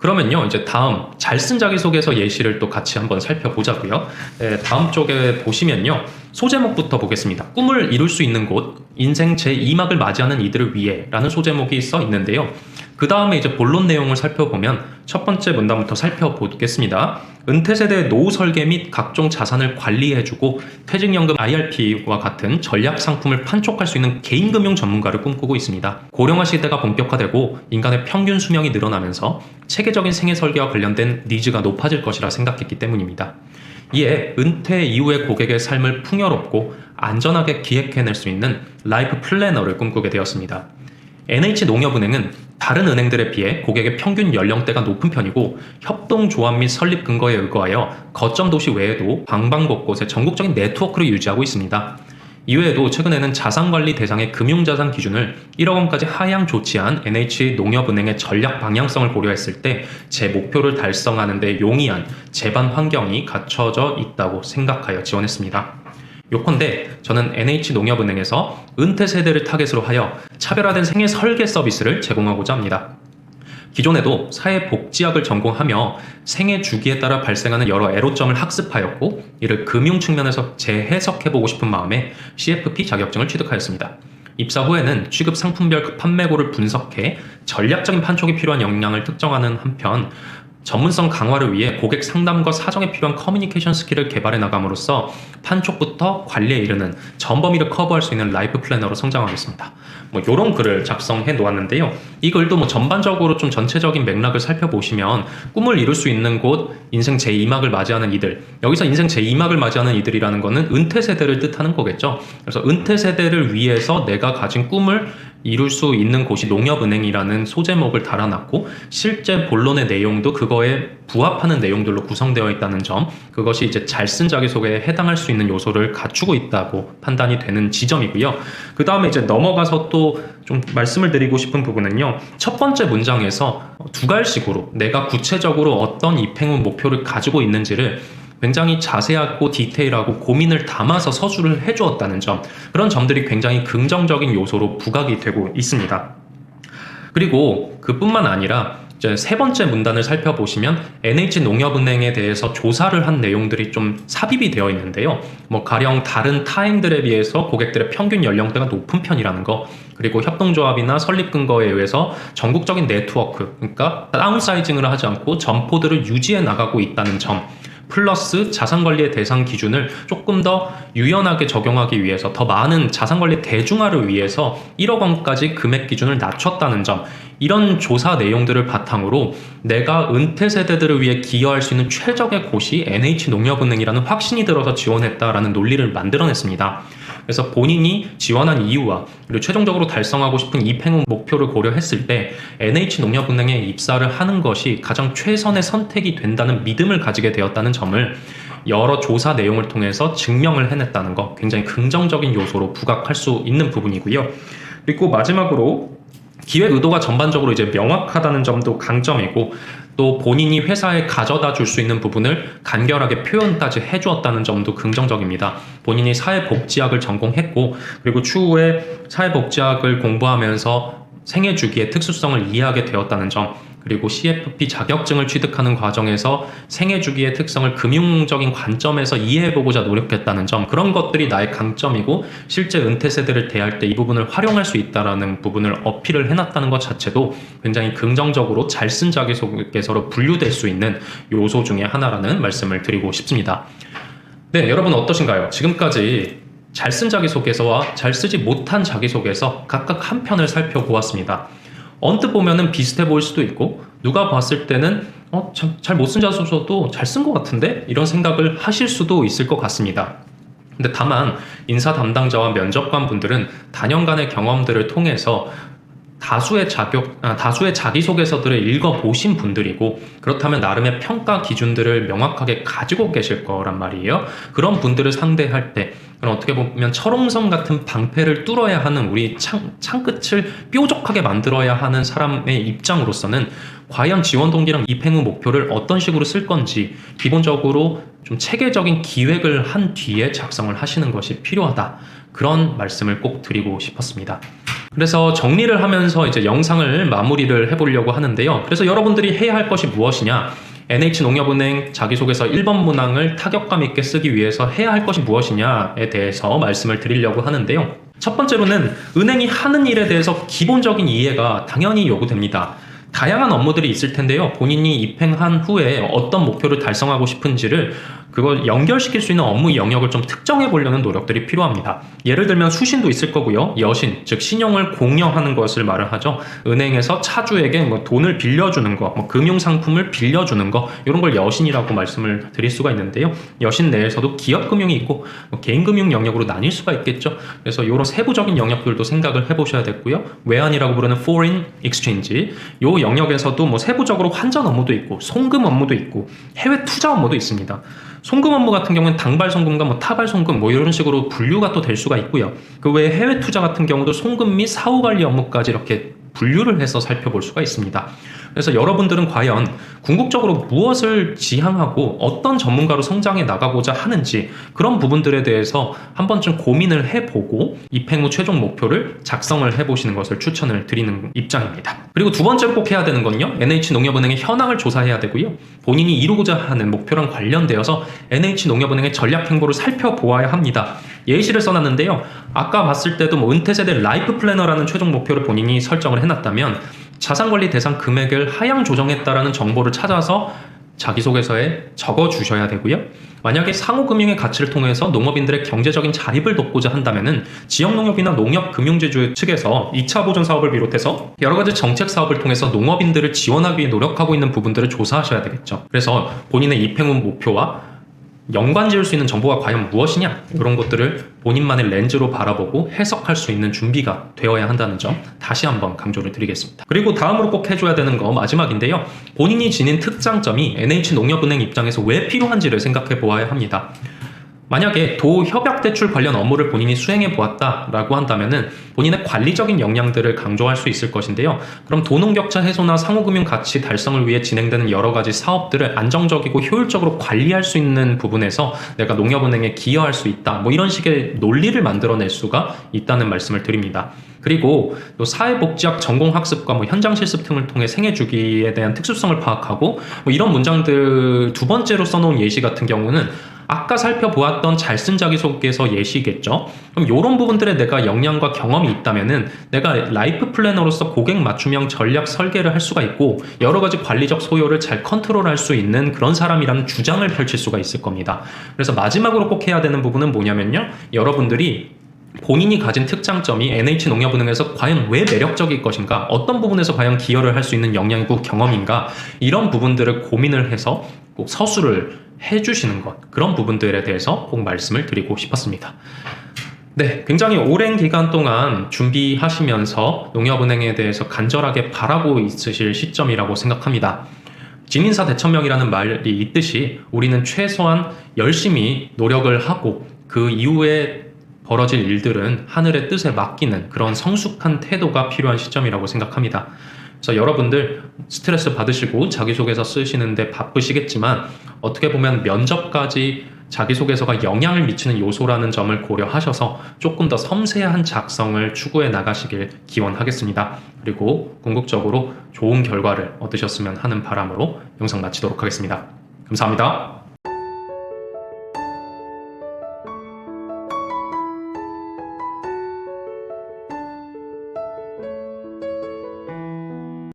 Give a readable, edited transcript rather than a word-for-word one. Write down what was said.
그러면요, 이제 다음 잘 쓴 자기소개서 예시를 또 같이 한번 살펴보자고요. 다음 쪽에 보시면요, 소제목부터 보겠습니다. 꿈을 이룰 수 있는 곳, 인생 제2막을 맞이하는 이들을 위해 라는 소제목이 써 있는데요. 그 다음에 이제 본론 내용을 살펴보면 첫 번째 문단부터 살펴보겠습니다. 은퇴세대의 노후 설계 및 각종 자산을 관리해주고 퇴직연금 IRP와 같은 전략 상품을 판촉할 수 있는 개인금융 전문가를 꿈꾸고 있습니다. 고령화 시대가 본격화되고 인간의 평균 수명이 늘어나면서 체계적인 생애 설계와 관련된 니즈가 높아질 것이라 생각했기 때문입니다. 이에 은퇴 이후의 고객의 삶을 풍요롭고 안전하게 기획해낼 수 있는 라이프 플래너를 꿈꾸게 되었습니다. NH농협은행은 다른 은행들에 비해 고객의 평균 연령대가 높은 편이고 협동조합 및 설립 근거에 의거하여 거점 도시 외에도 방방곳곳에 전국적인 네트워크를 유지하고 있습니다. 이외에도 최근에는 자산관리 대상의 금융자산 기준을 1억 원까지 하향 조치한 NH농협은행의 전략 방향성을 고려했을 때 제 목표를 달성하는 데 용이한 제반 환경이 갖춰져 있다고 생각하여 지원했습니다. 요컨대 저는 NH농협은행에서 은퇴 세대를 타겟으로 하여 차별화된 생애 설계 서비스를 제공하고자 합니다. 기존에도 사회복지학을 전공하며 생애 주기에 따라 발생하는 여러 애로점을 학습하였고 이를 금융 측면에서 재해석해보고 싶은 마음에 CFP 자격증을 취득하였습니다. 입사 후에는 취급 상품별 판매고를 분석해 전략적인 판촉이 필요한 역량을 특정하는 한편 전문성 강화를 위해 고객 상담과 사정에 필요한 커뮤니케이션 스킬을 개발해 나감으로써 판촉부터 관리에 이르는 전 범위를 커버할 수 있는 라이프 플래너로 성장하겠습니다. 이런 글을 작성해 놓았는데요. 이 글도 전반적으로 좀 전체적인 맥락을 살펴보시면 꿈을 이룰 수 있는 곳, 인생 제2막을 맞이하는 이들. 여기서 인생 제2막을 맞이하는 이들이라는 것은 은퇴 세대를 뜻하는 거겠죠. 그래서 은퇴 세대를 위해서 내가 가진 꿈을 이룰 수 있는 곳이 농협은행이라는 소제목을 달아놨고 실제 본론의 내용도 그거에 부합하는 내용들로 구성되어 있다는 점, 그것이 이제 잘 쓴 자기소개에 해당할 수 있는 요소를 갖추고 있다고 판단이 되는 지점이고요. 그 다음에 이제 넘어가서 또 좀 말씀을 드리고 싶은 부분은요, 첫 번째 문장에서 두 갈식으로 내가 구체적으로 어떤 입행 후 목표를 가지고 있는지를 굉장히 자세하고 디테일하고 고민을 담아서 서술을 해주었다는 점, 그런 점들이 굉장히 긍정적인 요소로 부각이 되고 있습니다. 그리고 그뿐만 아니라 이제 세 번째 문단을 살펴보시면 NH농협은행에 대해서 조사를 한 내용들이 좀 삽입이 되어 있는데요. 가령 다른 타행들에 비해서 고객들의 평균 연령대가 높은 편이라는 거, 그리고 협동조합이나 설립 근거에 의해서 전국적인 네트워크, 그러니까 다운사이징을 하지 않고 점포들을 유지해 나가고 있다는 점, 플러스 자산관리의 대상 기준을 조금 더 유연하게 적용하기 위해서 더 많은 자산관리 대중화를 위해서 1억 원까지 금액 기준을 낮췄다는 점, 이런 조사 내용들을 바탕으로 내가 은퇴 세대들을 위해 기여할 수 있는 최적의 곳이 NH농협은행이라는 확신이 들어서 지원했다라는 논리를 만들어냈습니다. 그래서 본인이 지원한 이유와 그리고 최종적으로 달성하고 싶은 입행 목표를 고려했을 때 NH농협은행에 입사를 하는 것이 가장 최선의 선택이 된다는 믿음을 가지게 되었다는 점을 여러 조사 내용을 통해서 증명을 해냈다는 거, 굉장히 긍정적인 요소로 부각할 수 있는 부분이고요. 그리고 마지막으로 기획 의도가 전반적으로 이제 명확하다는 점도 강점이고, 또 본인이 회사에 가져다 줄 수 있는 부분을 간결하게 표현까지 해주었다는 점도 긍정적입니다. 본인이 사회복지학을 전공했고, 그리고 추후에 사회복지학을 공부하면서 생애 주기의 특수성을 이해하게 되었다는 점, 그리고 CFP 자격증을 취득하는 과정에서 생애 주기의 특성을 금융적인 관점에서 이해해보고자 노력했다는 점, 그런 것들이 나의 강점이고 실제 은퇴 세대를 대할 때 이 부분을 활용할 수 있다는 부분을 어필을 해놨다는 것 자체도 굉장히 긍정적으로 잘 쓴 자기소개서로 분류될 수 있는 요소 중에 하나라는 말씀을 드리고 싶습니다. 네, 여러분 어떠신가요? 지금까지 잘 쓴 자기소개서와 잘 쓰지 못한 자기소개서 각각 한 편을 살펴보았습니다. 언뜻 보면은 비슷해 보일 수도 있고, 누가 봤을 때는 잘 못 쓴 자소서도 잘 쓴 것 같은데? 이런 생각을 하실 수도 있을 것 같습니다. 근데 다만 인사 담당자와 면접관 분들은 단연간의 경험들을 통해서 다수의 자기소개서들을 읽어보신 분들이고, 그렇다면 나름의 평가 기준들을 명확하게 가지고 계실 거란 말이에요. 그런 분들을 상대할 때 그럼 어떻게 보면 철옹성 같은 방패를 뚫어야 하는, 우리 창끝을 뾰족하게 만들어야 하는 사람의 입장으로서는 과연 지원 동기랑 입행 후 목표를 어떤 식으로 쓸 건지 기본적으로 좀 체계적인 기획을 한 뒤에 작성을 하시는 것이 필요하다. 그런 말씀을 꼭 드리고 싶었습니다. 그래서 정리를 하면서 이제 영상을 마무리를 해보려고 하는데요. 그래서 여러분들이 해야 할 것이 무엇이냐? NH농협은행 자기소개서 1번 문항을 타격감 있게 쓰기 위해서 해야 할 것이 무엇이냐에 대해서 말씀을 드리려고 하는데요. 첫 번째로는 은행이 하는 일에 대해서 기본적인 이해가 당연히 요구됩니다. 다양한 업무들이 있을 텐데요. 본인이 입행한 후에 어떤 목표를 달성하고 싶은지를 그걸 연결시킬 수 있는 업무 영역을 좀 특정해 보려는 노력들이 필요합니다. 예를 들면 수신도 있을 거고요. 여신, 즉 신용을 공여하는 것을 말을 하죠. 은행에서 차주에게 뭐 돈을 빌려주는 거, 뭐 금융상품을 빌려주는 거, 이런 걸 여신이라고 말씀을 드릴 수가 있는데요. 여신 내에서도 기업금융이 있고 뭐 개인금융 영역으로 나뉠 수가 있겠죠. 그래서 이런 세부적인 영역들도 생각을 해보셔야 됐고요. 외환이라고 부르는 foreign exchange, 요 영역에서도 뭐 세부적으로 환전 업무도 있고 송금 업무도 있고 해외 투자 업무도 있습니다. 송금 업무 같은 경우는 당발 송금과 뭐 타발 송금 뭐 이런 식으로 분류가 또 될 수가 있고요. 그 외에 해외 투자 같은 경우도 송금 및 사후 관리 업무까지 이렇게 분류를 해서 살펴볼 수가 있습니다. 그래서 여러분들은 과연 궁극적으로 무엇을 지향하고 어떤 전문가로 성장해 나가고자 하는지 그런 부분들에 대해서 한 번쯤 고민을 해보고 입행 후 최종 목표를 작성을 해보시는 것을 추천을 드리는 입장입니다. 그리고 두 번째로 꼭 해야 되는 건요. NH농협은행의 현황을 조사해야 되고요. 본인이 이루고자 하는 목표랑 관련되어서 NH농협은행의 전략 행보를 살펴보아야 합니다. 예시를 써놨는데요. 아까 봤을 때도 뭐 은퇴세대 라이프 플래너라는 최종 목표를 본인이 설정을 해놨다면 자산관리 대상 금액을 하향 조정했다라는 정보를 찾아서 자기소개서에 적어주셔야 되고요. 만약에 상호금융의 가치를 통해서 농업인들의 경제적인 자립을 돕고자 한다면은 지역농협이나 농협금융지주 측에서 2차 보존 사업을 비롯해서 여러 가지 정책 사업을 통해서 농업인들을 지원하기 위해 노력하고 있는 부분들을 조사하셔야 되겠죠. 그래서 본인의 입행 후 목표와 연관 지을 수 있는 정보가 과연 무엇이냐, 이런 것들을 본인만의 렌즈로 바라보고 해석할 수 있는 준비가 되어야 한다는 점 다시 한번 강조를 드리겠습니다. 그리고 다음으로 꼭 해줘야 되는 거 마지막인데요. 본인이 지닌 특장점이 NH농협은행 입장에서 왜 필요한지를 생각해 보아야 합니다. 만약에 도협약대출 관련 업무를 본인이 수행해 보았다라고 한다면은 본인의 관리적인 역량들을 강조할 수 있을 것인데요. 그럼 도농격차 해소나 상호금융 가치 달성을 위해 진행되는 여러 가지 사업들을 안정적이고 효율적으로 관리할 수 있는 부분에서 내가 농협은행에 기여할 수 있다. 뭐 이런 식의 논리를 만들어낼 수가 있다는 말씀을 드립니다. 그리고 또 사회복지학 전공학습과 뭐 현장 실습 등을 통해 생애주기에 대한 특수성을 파악하고 뭐 이런 문장들 두 번째로 써놓은 예시 같은 경우는 아까 살펴보았던 잘 쓴 자기소개서 예시겠죠. 그럼 이런 부분들에 내가 역량과 경험이 있다면은 내가 라이프 플래너로서 고객 맞춤형 전략 설계를 할 수가 있고 여러 가지 관리적 소요를 잘 컨트롤할 수 있는 그런 사람이라는 주장을 펼칠 수가 있을 겁니다. 그래서 마지막으로 꼭 해야 되는 부분은 뭐냐면요. 여러분들이 본인이 가진 특장점이 NH농협은행에서 과연 왜 매력적일 것인가, 어떤 부분에서 과연 기여를 할 수 있는 역량이고 경험인가, 이런 부분들을 고민을 해서 꼭 서술을 해주시는 것, 그런 부분들에 대해서 꼭 말씀을 드리고 싶었습니다. 네, 굉장히 오랜 기간 동안 준비하시면서 농협은행에 대해서 간절하게 바라고 있으실 시점이라고 생각합니다. 진인사 대천명이라는 말이 있듯이 우리는 최소한 열심히 노력을 하고 그 이후에 벌어질 일들은 하늘의 뜻에 맡기는 그런 성숙한 태도가 필요한 시점이라고 생각합니다. 그래서 여러분들 스트레스 받으시고 자기소개서 쓰시는데 바쁘시겠지만 어떻게 보면 면접까지 자기소개서가 영향을 미치는 요소라는 점을 고려하셔서 조금 더 섬세한 작성을 추구해 나가시길 기원하겠습니다. 그리고 궁극적으로 좋은 결과를 얻으셨으면 하는 바람으로 영상 마치도록 하겠습니다. 감사합니다.